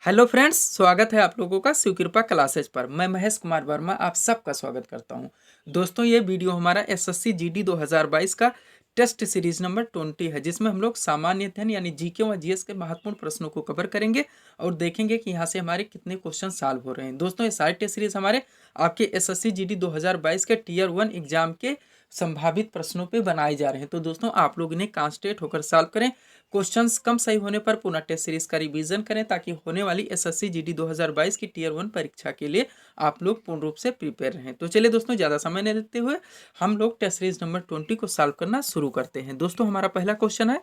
Hello friends, स्वागत है आप लोगों का शिव कृपा क्लासेज पर। मैं महेश कुमार वर्मा आप सबका स्वागत करता हूं। दोस्तों, ये वीडियो हमारा एसएससी जीडी 2022 का टेस्ट सीरीज नंबर 20 है, जिसमें हम लोग सामान्य अध्ययन यानी जीके व जीएस के महत्वपूर्ण प्रश्नों को कवर करेंगे और देखेंगे कि यहाँ से हमारे कितने क्वेश्चन सॉल्व हो रहे हैं। दोस्तों, ये सारे टेस्ट सीरीज हमारे आपके एसएससी जीडी 2022 के टीयर 1 एग्जाम के संभावित प्रश्नों पे बनाए जा रहे हैं। तो दोस्तों, आप लोग इन्हें कॉन्सेंट्रेट होकर सॉल्व करें। क्वेश्चंस कम सही होने पर पुनः टेस्ट सीरीज का रिवीजन करें, ताकि होने वाली एसएससी जीडी 2022 की टीयर 1 परीक्षा के लिए आप लोग पूर्ण रूप से प्रिपेयर रहें। तो चलिए दोस्तों, ज़्यादा समय नहीं लेते हुए हम लोग टेस्ट सीरीज नंबर 20 को सॉल्व करना शुरू करते हैं। दोस्तों, हमारा पहला क्वेश्चन है,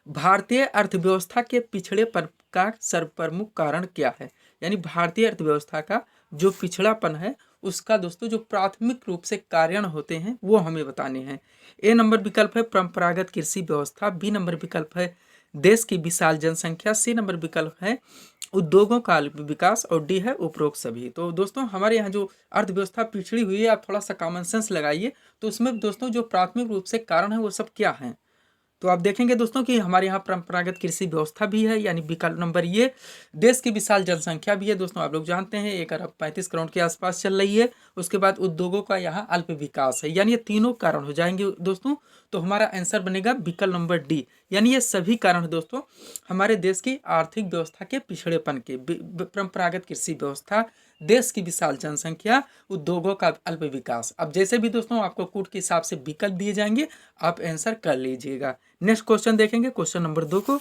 भारतीय अर्थव्यवस्था के पिछड़ेपन का सर्वप्रमुख कारण क्या है। यानी भारतीय अर्थव्यवस्था का जो पिछड़ापन है उसका दोस्तों जो प्राथमिक रूप से कारण होते हैं वो हमें बताने हैं। ए नंबर विकल्प है परंपरागत कृषि व्यवस्था, बी नंबर विकल्प है देश की विशाल जनसंख्या, सी नंबर विकल्प है उद्योगों का विकास और डी है उपरोक्त सभी। तो दोस्तों, हमारे यहाँ जो अर्थव्यवस्था पिछड़ी हुई है, आप थोड़ा सा कॉमन सेंस लगाइए तो उसमें दोस्तों जो प्राथमिक रूप से कारण है वो सब क्या हैं। तो आप देखेंगे दोस्तों कि हमारे यहाँ परंपरागत कृषि व्यवस्था भी है, यानी विकल्प नंबर ये। देश की विशाल जनसंख्या भी है दोस्तों, आप लोग जानते हैं 1 अरब 35 करोड़ के आसपास चल रही है। उसके बाद उद्योगों का यहाँ अल्प विकास है, यानी ये तीनों कारण हो जाएंगे दोस्तों। तो हमारा आंसर बनेगा विकल्प नंबर डी, यानी ये सभी कारण दोस्तों हमारे देश की आर्थिक व्यवस्था के पिछड़ेपन के। परंपरागत कृषि व्यवस्था, देश की विशाल जनसंख्या, उद्योगों का अल्प विकास। अब जैसे भी दोस्तों आपको कूट के हिसाब से विकल्प दिए जाएंगे, आप आंसर कर लीजिएगा। नेक्स्ट क्वेश्चन देखेंगे, क्वेश्चन नंबर 2 को।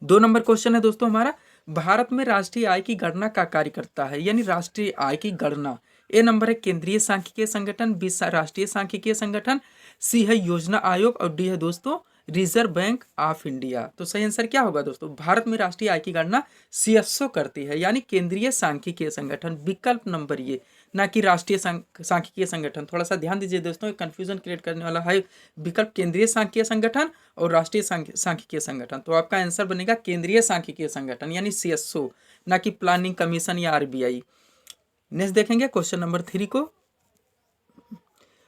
2 नंबर क्वेश्चन है दोस्तों हमारा, भारत में राष्ट्रीय आय की गणना का कार्य करता है। यानी राष्ट्रीय आय की गणना, ए नंबर है केंद्रीय सांख्यिकीय संगठन, बी राष्ट्रीय सांख्यिकीय संगठन, सी है योजना आयोग और डी है दोस्तों रिजर्व बैंक ऑफ इंडिया। तो सही आंसर क्या होगा दोस्तों, भारत में राष्ट्रीय आय की गणना सीएसओ करती है, यानी केंद्रीय सांख्यिकीय संगठन। विकल्प नंबर ये, ना कि राष्ट्रीय सांख्यिकीय संगठन। थोड़ा सा ध्यान दीजिए दोस्तों, कंफ्यूजन क्रिएट करने वाला है विकल्प केंद्रीय सांख्यिकीय संगठन और राष्ट्रीय सांख्यिकीय संगठन। तो आपका आंसर बनेगा केंद्रीय सांख्यिकीय संगठन यानी सीएसओ, ना कि प्लानिंग कमीशन या आरबीआई। नेक्स्ट देखेंगे क्वेश्चन नंबर 3 को,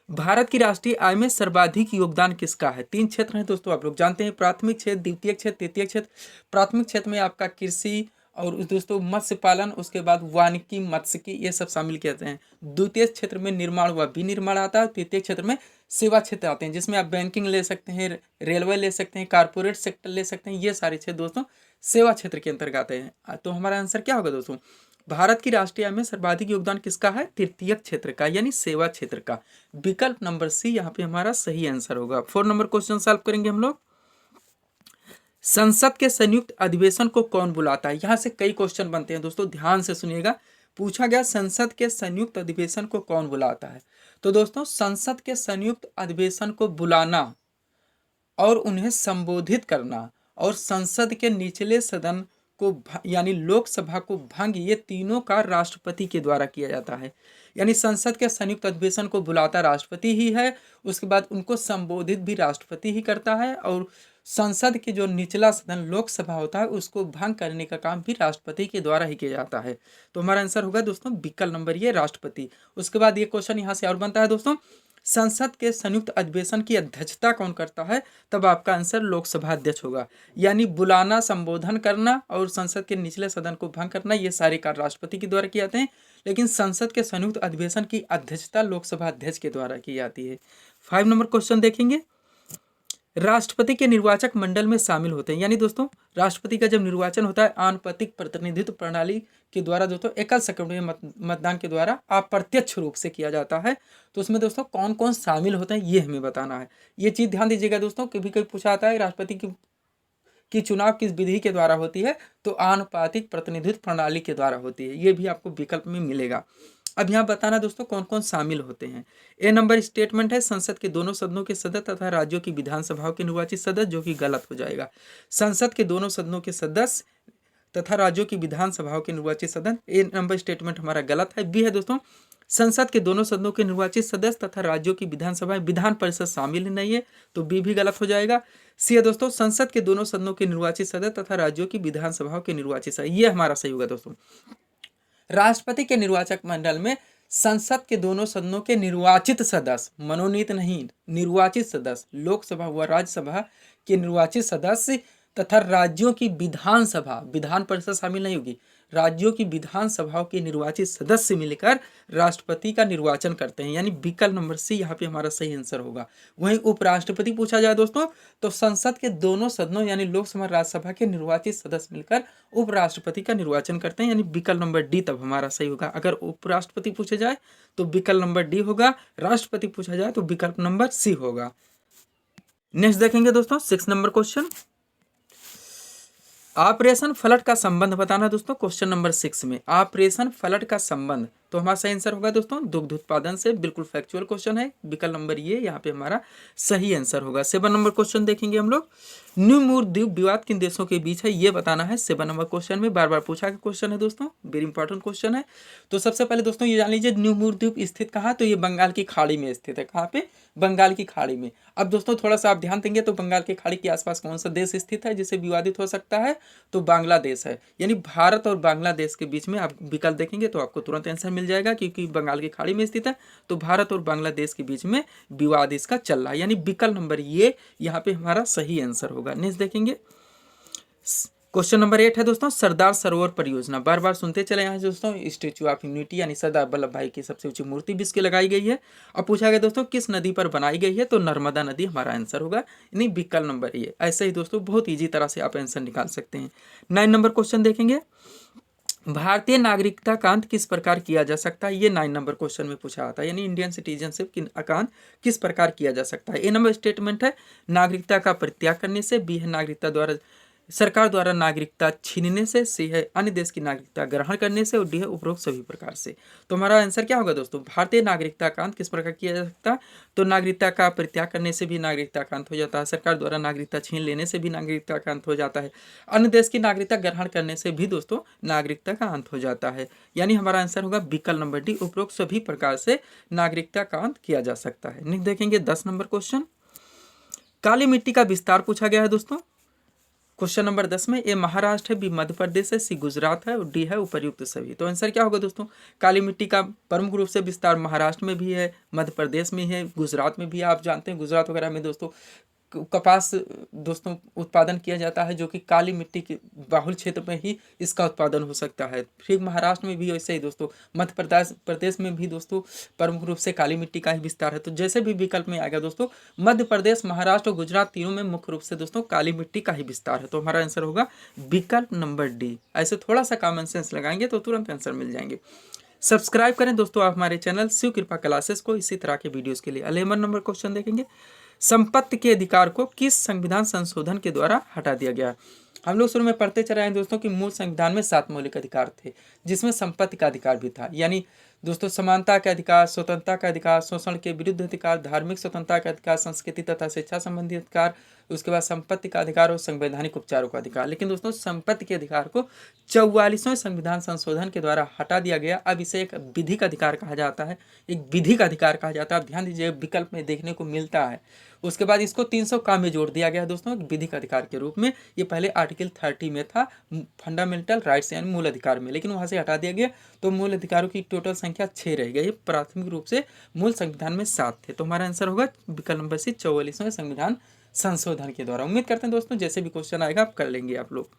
भारत की राष्ट्रीय आय में सर्वाधिक योगदान किसका है। 3 क्षेत्र हैं दोस्तों, आप लोग जानते हैं, प्राथमिक क्षेत्र, द्वितीय क्षेत्र, तृतीय क्षेत्र। प्राथमिक क्षेत्र में आपका कृषि और दोस्तों मत्स्य पालन, उसके बाद वानिकी, मत्स्यिकी, ये सब शामिल कहते हैं। द्वितीय क्षेत्र में निर्माण व विनिर्माण आता है। तृतीय क्षेत्र में सेवा क्षेत्र आते हैं, जिसमें आप बैंकिंग ले सकते हैं, रेलवे ले सकते हैं, कारपोरेट सेक्टर ले सकते हैं। ये सारे क्षेत्र दोस्तों सेवा क्षेत्र के अंतर्गत आते हैं। तो हमारा आंसर क्या होगा दोस्तों, भारत की राष्ट्रीय आय में सर्वाधिक योगदान किसका है, तृतीय क्षेत्र का यानी सेवा क्षेत्र का। विकल्प नंबर सी यहाँ पे हमारा सही आंसर होगा। 4 नंबर क्वेश्चन सॉल्व करेंगे हम लोग, संसद के संयुक्त अधिवेशन को कौन बुलाता है। यहाँ से कई क्वेश्चन बनते हैं दोस्तों, ध्यान से सुनिएगा। पूछा गया संसद के संयुक्त अधिवेशन को कौन बुलाता है। तो दोस्तों, संसद के संयुक्त अधिवेशन को बुलाना और उन्हें संबोधित करना और संसद के निचले सदन को यानी लोकसभा को भंग, ये तीनों का राष्ट्रपति के द्वारा किया जाता है। यानी संसद के संयुक्त अधिवेशन को बुलाता राष्ट्रपति ही है, उसके बाद उनको संबोधित भी राष्ट्रपति ही करता है, और संसद के जो निचला सदन लोकसभा होता है उसको भंग करने का काम भी राष्ट्रपति के द्वारा ही किया जाता है। तो हमारा आंसर होगा दोस्तों विकल्प नंबर ये, राष्ट्रपति। उसके बाद ये क्वेश्चन यहाँ से और बनता है दोस्तों, संसद के संयुक्त अधिवेशन की अध्यक्षता कौन करता है। तब आपका आंसर लोकसभा अध्यक्ष होगा। यानी बुलाना, संबोधन करना और संसद के निचले सदन को भंग करना, ये सारे कार्य राष्ट्रपति के द्वारा किए जाते हैं, लेकिन संसद के संयुक्त अधिवेशन की अध्यक्षता लोकसभा अध्यक्ष के द्वारा की जाती है। 5 नंबर क्वेश्चन देखेंगे, राष्ट्रपति के निर्वाचक मंडल में शामिल होते हैं। यानी दोस्तों राष्ट्रपति का जब निर्वाचन होता है आनुपातिक प्रतिनिधित्व प्रणाली के द्वारा दोस्तों एकल सक्रिय मतदान के द्वारा अप्रत्यक्ष रूप से किया जाता है। तो उसमें दोस्तों कौन कौन शामिल होते हैं ये हमें बताना है। ये चीज़ ध्यान दीजिएगा दोस्तों, कभी कभी पूछा आता है राष्ट्रपति की चुनाव किस विधि के द्वारा होती है, तो आनुपातिक प्रतिनिधित्व प्रणाली के द्वारा होती है। ये भी आपको विकल्प में मिलेगा। अब यहाँ बताना दोस्तों कौन कौन शामिल होते हैं। ए नंबर स्टेटमेंट है संसद के दोनों सदनों के सदस्य तथा राज्यों की विधानसभाओं के निर्वाचित सदस्य, जो कि गलत हो जाएगा। संसद के दोनों सदनों के सदस्य तथा राज्यों की विधानसभाओं के निर्वाचित सदस्य, ए नंबर स्टेटमेंट हमारा गलत है। बी है दोस्तों संसद के दोनों सदनों के निर्वाचित सदस्य तथा राज्यों की विधानसभा, विधान परिषद शामिल नहीं है, तो बी भी गलत हो जाएगा। सी है दोस्तों संसद के दोनों सदनों के निर्वाचित सदस्य तथा राज्यों की विधानसभाओं के निर्वाचित सदस्य, ये हमारा सही होगा दोस्तों। राष्ट्रपति के निर्वाचक मंडल में संसद के दोनों सदनों के निर्वाचित सदस्य, मनोनीत नहीं, निर्वाचित सदस्य, लोकसभा व राज्यसभा के निर्वाचित सदस्य तथा राज्यों की विधानसभा, विधान परिषद शामिल नहीं होगी, राज्यों की विधानसभाओं के निर्वाचित सदस्य मिलकर राष्ट्रपति का निर्वाचन करते हैं, यानी विकल्प नंबर सी यहाँ पे हमारा सही आंसर होगा। वहीं उपराष्ट्रपति पूछा जाए दोस्तों, तो संसद के दोनों सदनों यानी लोकसभा राज्यसभा के निर्वाचित सदस्य मिलकर उपराष्ट्रपति का निर्वाचन करते हैं, यानी विकल्प नंबर डी तब हमारा सही होगा। अगर उपराष्ट्रपति पूछा जाए तो विकल्प नंबर डी होगा, राष्ट्रपति पूछा जाए तो विकल्प नंबर सी होगा। नेक्स्ट देखेंगे दोस्तों 6 नंबर क्वेश्चन, ऑपरेशन फ्लड का संबंध बताना दोस्तों। क्वेश्चन नंबर 6 में ऑपरेशन फ्लड का संबंध, तो हमारा सही आंसर होगा दोस्तों दुग्ध उत्पादन से, बिल्कुल फैक्चुअल क्वेश्चन है, विकल्प नंबर ये यहाँ पे हमारा सही आंसर होगा। 7 नंबर क्वेश्चन देखेंगे हम लोग, न्यू द्वीप विवाद किन देशों के बीच है ये बताना है। 7 नंबर क्वेश्चन में बार बार पूछा गया क्वेश्चन है दोस्तों, वेरी इंपॉर्टेंट क्वेश्चन है। तो सबसे पहले दोस्तों ये जान लीजिए न्यू द्वीप स्थित कहाँ, तो ये बंगाल की खाड़ी में स्थित है। कहाँ पे, बंगाल की खाड़ी में। अब दोस्तों थोड़ा सा आप ध्यान देंगे तो बंगाल की खाड़ी के आसपास कौन सा देश स्थित है जिससे विवादित हो सकता है, तो बांग्लादेश है। यानी भारत और बांग्लादेश के बीच में आप विकल्प देखेंगे तो आपको तुरंत आंसर मिल जाएगा, क्योंकि बंगाल की खाड़ी में स्थित है, तो भारत और बांग्लादेश के बीच में विवाद इसका चल रहा है, यानी विकल्प नंबर ये यहाँ पे हमारा सही आंसर होगा। नेक्स्ट देखेंगे क्वेश्चन नंबर 8 है दोस्तों, सरदार सरोवर परियोजना, बार बार सुनते चले यहाँ दोस्तों, स्टेच्यू ऑफ यूनिटी यानी सरदार वल्लभ भाई की सबसे ऊंची मूर्ति विश्व की लगाई गई है। अब पूछा गया दोस्तों किस नदी पर बनाई गई है, तो नर्मदा नदी हमारा आंसर होगा, यानी विकल्प नंबर ये। ऐसे ही दोस्तों बहुत ईजी तरह से आप आंसर निकाल सकते हैं। 9 नंबर क्वेश्चन देखेंगे, भारतीय नागरिकता का अंत किस प्रकार किया जा सकता है, ये 9 नंबर क्वेश्चन में पूछा आता है, यानी इंडियन सिटीजनशिप का अंत किस प्रकार किया जा सकता है। ए नंबर स्टेटमेंट है नागरिकता का परित्याग करने से, बी है नागरिकता द्वारा सरकार द्वारा नागरिकता छीनने से, सी है अन्य देश की नागरिकता ग्रहण करने से, और डी है उपरोक्त सभी प्रकार से। तो हमारा आंसर क्या होगा दोस्तों, भारतीय नागरिकता का अंत किस प्रकार किया जा सकता है, तो नागरिकता का परित्याग करने से भी नागरिकता का अंत हो जाता है, सरकार द्वारा नागरिकता छीन लेने से भी नागरिकता का अंत हो जाता है, अन्य देश की नागरिकता ग्रहण करने से भी दोस्तों नागरिकता का अंत हो जाता है, यानी हमारा आंसर होगा विकल्प नंबर डी, उपरोक्त सभी प्रकार से नागरिकता का अंत किया जा सकता है। नेक्स्ट देखेंगे 10 नंबर क्वेश्चन, काली मिट्टी का विस्तार पूछा गया है दोस्तों। क्वेश्चन नंबर 10 में ए महाराष्ट्र है, बी मध्य प्रदेश है, सी गुजरात है, और डी है उपर्युक्त सभी। तो आंसर क्या होगा दोस्तों, काली मिट्टी का प्रमुख रूप से विस्तार महाराष्ट्र में भी है, मध्य प्रदेश में है, गुजरात में भी है। आप जानते हैं गुजरात वगैरह में दोस्तों कपास दोस्तों उत्पादन किया जाता है, जो कि काली मिट्टी के बाहुल क्षेत्र में ही इसका उत्पादन हो सकता है। फिर महाराष्ट्र में भी वैसे ही दोस्तों, मध्य प्रदेश में भी दोस्तों प्रमुख रूप से काली मिट्टी का ही विस्तार है। तो जैसे भी विकल्प में आएगा दोस्तों, मध्य प्रदेश, महाराष्ट्र और गुजरात तीनों में मुख्य रूप से दोस्तों काली मिट्टी का ही विस्तार है। तो हमारा आंसर होगा विकल्प नंबर डी। ऐसे थोड़ा सा कॉमन सेंस लगाएंगे तो तुरंत आंसर मिल जाएंगे। सब्सक्राइब करें दोस्तों आप हमारे चैनल शिव कृपा क्लासेस को इसी तरह के वीडियोस के लिए। 11 नंबर क्वेश्चन देखेंगे, संपत्ति के अधिकार को किस संविधान संशोधन के द्वारा हटा दिया गया। हम लोग शुरू में पढ़ते चले आए दोस्तों कि मूल संविधान में 7 मौलिक अधिकार थे, जिसमें संपत्ति का अधिकार भी था, यानी दोस्तों समानता का अधिकार, स्वतंत्रता का अधिकार, शोषण के विरुद्ध अधिकार, धार्मिक स्वतंत्रता का अधिकार, संस्कृति तथा शिक्षा संबंधी अधिकार, उसके बाद संपत्ति का अधिकार और संवैधानिक उपचारों का अधिकार। लेकिन दोस्तों संपत्ति के अधिकार को 44वें संविधान संशोधन के द्वारा हटा दिया गया। अब इसे एक विधिक अधिकार कहा जाता है, एक विधिक अधिकार कहा जाता है। आप ध्यान दीजिए विकल्प में देखने को मिलता है। उसके बाद इसको 300 का में जोड़ दिया गया दोस्तों एक विधिक अधिकार के रूप में। ये पहले आर्टिकल 30 में था, फंडामेंटल राइट्स यानी मूल अधिकार में, लेकिन वहाँ से हटा दिया गया। तो मूल अधिकारों की टोटल संख्या 6 रह गई। प्राथमिक रूप से मूल संविधान में 7 थे। तो हमारा आंसर होगा विकल्प नंबर सी, 44वें संविधान संशोधन के द्वारा। उम्मीद करते हैं दोस्तों जैसे भी क्वेश्चन आएगा आप कर लेंगे आप लोग।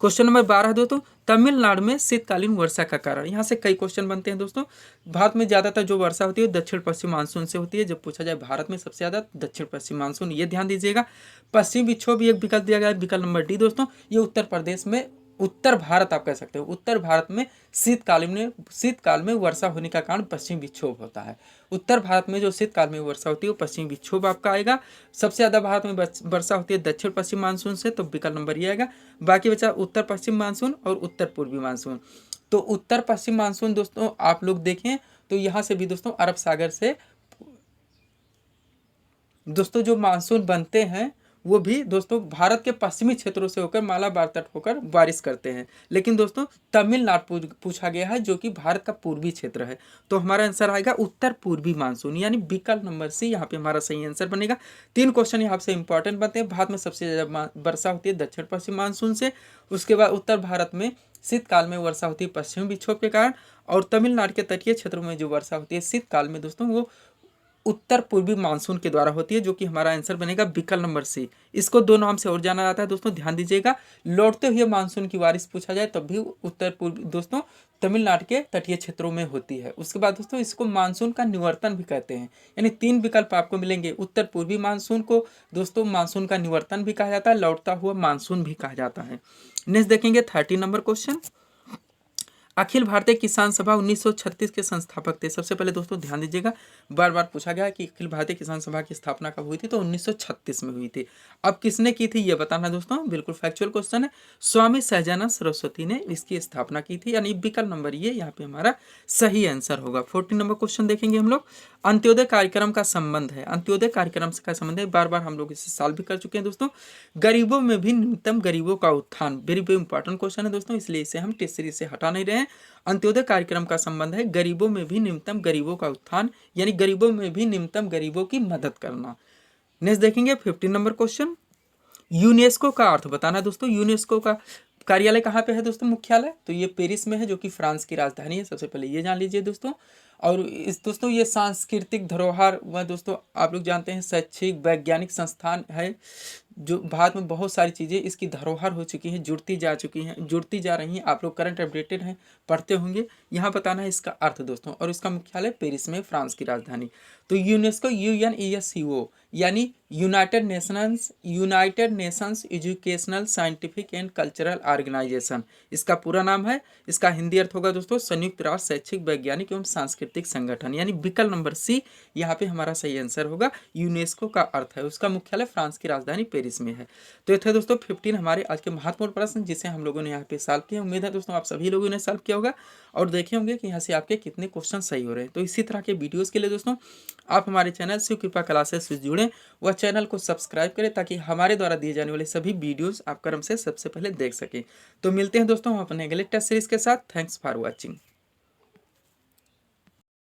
क्वेश्चन नंबर 12 दोस्तों, तमिलनाडु में शीतकालीन वर्षा का कारण। यहाँ से कई क्वेश्चन बनते हैं दोस्तों। भारत में ज़्यादातर जो वर्षा होती है दक्षिण पश्चिम मानसून से होती है। जब पूछा जाए भारत में सबसे ज़्यादा दक्षिण पश्चिम मानसून, ये ध्यान दीजिएगा। पश्चिम विक्षोभ भी एक विकल्प दिया गया है, विकल्प नंबर डी दोस्तों। ये उत्तर प्रदेश में, उत्तर भारत आप कह सकते हो, उत्तर भारत में शीतकाल में वर्षा होने का कारण पश्चिम विक्षोभ होता है। उत्तर भारत में जो शीतकाल में वर्षा होती है वो पश्चिम विक्षोभ आपका आएगा। सबसे ज़्यादा भारत में वर्षा होती है दक्षिण पश्चिम मानसून से, तो विकल्प नंबर ये आएगा। बाकी बचा उत्तर पश्चिम मानसून और उत्तर पूर्वी मानसून। तो उत्तर पश्चिम मानसून दोस्तों आप लोग देखें तो यहाँ से भी दोस्तों अरब सागर से दोस्तों जो मानसून बनते हैं वो भी दोस्तों भारत के पश्चिमी क्षेत्रों से होकर मालाबार तट होकर बारिश करते हैं। लेकिन दोस्तों तमिलनाडु पूछा गया है जो कि भारत का पूर्वी क्षेत्र है। तो हमारा आंसर आएगा उत्तर पूर्वी मानसून, यानी विकल्प नंबर सी यहाँ पे हमारा सही आंसर बनेगा। 3 क्वेश्चन यहाँ से इंपॉर्टेंट बनते हैं। भारत में सबसे ज़्यादा वर्षा होती है दक्षिण पश्चिम मानसून से। उसके बाद उत्तर भारत में शीतकाल में वर्षा होती है पश्चिमी विक्षोभ के कारण। और तमिलनाडु के तटीय क्षेत्रों में जो वर्षा होती है शीतकाल में दोस्तों वो उत्तर पूर्वी मानसून के द्वारा होती है, जो कि हमारा आंसर बनेगा विकल्प नंबर सी। इसको दो नाम से और जाना जाता है दोस्तों, ध्यान दीजिएगा। लौटते हुए मानसून की बारिश पूछा जाए तब भी उत्तर पूर्वी दोस्तों तमिलनाडु के तटीय क्षेत्रों में होती है। उसके बाद दोस्तों इसको मानसून का निवर्तन भी कहते हैं, यानी 3 विकल्प आपको मिलेंगे। उत्तर पूर्वी मानसून को दोस्तों मानसून का निवर्तन भी कहा जाता है, लौटता हुआ मानसून भी कहा जाता है। नेक्स्ट देखेंगे 13 नंबर क्वेश्चन। अखिल भारतीय किसान सभा 1936 के संस्थापक थे। सबसे पहले दोस्तों ध्यान दीजिएगा, बार बार पूछा गया है कि अखिल भारतीय किसान सभा की स्थापना कब हुई थी, तो 1936 में हुई थी। अब किसने की थी ये बताना दोस्तों, बिल्कुल फैक्चुअल क्वेश्चन है। स्वामी सहजानंद सरस्वती ने इसकी स्थापना की थी, यानी विकल्प नंबर ये यहाँ पे हमारा सही आंसर होगा। 14 नंबर क्वेश्चन देखेंगे हम लोग। अंत्योदय कार्यक्रम का संबंध है, अंत्योदय कार्यक्रम का संबंध है, बार बार हम लोग इसे सॉल्व भी कर चुके हैं दोस्तों। गरीबों में भी न्यूनतम गरीबों का उत्थान, वेरी वेरी इंपॉर्टेंट क्वेश्चन है दोस्तों, इसलिए इसे हम टेस्ट सीरीज से हटा नहीं रहे हैं। अंत्योदय कार्यक्रम का संबंध है गरीबों में भी न्यूनतम गरीबों का उत्थान, यानी गरीबों में भी न्यूनतम गरीबों की मदद करना। नेक्स्ट देखेंगे 15 नंबर क्वेश्चन। यूनेस्को का अर्थ बताना दोस्तों। यूनेस्को का कार्यालय कहाँ पे है दोस्तों, मुख्यालय, तो ये पेरिस में है, जो कि फ्रांस की राजधानी है। सबसे पहले ये जान लीजिए दोस्तों। और इस दोस्तों ये सांस्कृतिक धरोहर व दोस्तों आप लोग जानते हैं शैक्षिक वैज्ञानिक संस्थान है, जो भारत में बहुत सारी चीज़ें इसकी धरोहर हो चुकी हैं, जुड़ती जा चुकी हैं, जुड़ती जा रही हैं। आप लोग करंट अपडेटेड हैं, पढ़ते होंगे। यहाँ बताना है इसका अर्थ दोस्तों, और इसका मुख्यालय पेरिस में, फ्रांस की राजधानी। तो यूनेस्को UNESCO यानी United Nations educational scientific and cultural organisation, इसका पूरा नाम है। इसका हिंदी अर्थ होगा दोस्तों संयुक्त राष्ट्र शैक्षिक वैज्ञानिक एवं सांस्कृतिक संगठन, यानी विकल्प नंबर सी यहाँ पे हमारा सही आंसर होगा। यूनेस्को का अर्थ है, उसका मुख्यालय फ्रांस की राजधानी पेरिस में है। तो ये थे दोस्तों 15 हमारे आज के महत्वपूर्ण प्रश्न, जिसे हम लोगों ने यहाँ पे सॉल्व किया। उम्मीद है दोस्तों आप सभी लोगों ने सॉल्व किया होगा और देखे होंगे कि यहाँ से आपके कितने क्वेश्चन सही हो रहे हैं। तो इसी तरह के वीडियोस के लिए दोस्तों आप हमारे चैनल शिव कृपा क्लासेस से जुड़ें, वह चैनल को सब्सक्राइब करें, ताकि हमारे द्वारा दिए जाने वाले सभी वीडियोस आप क्रम से सबसे पहले देख सकें। तो मिलते हैं दोस्तों हम अपने अगले टेस्ट सीरीज के साथ। Thanks for watching.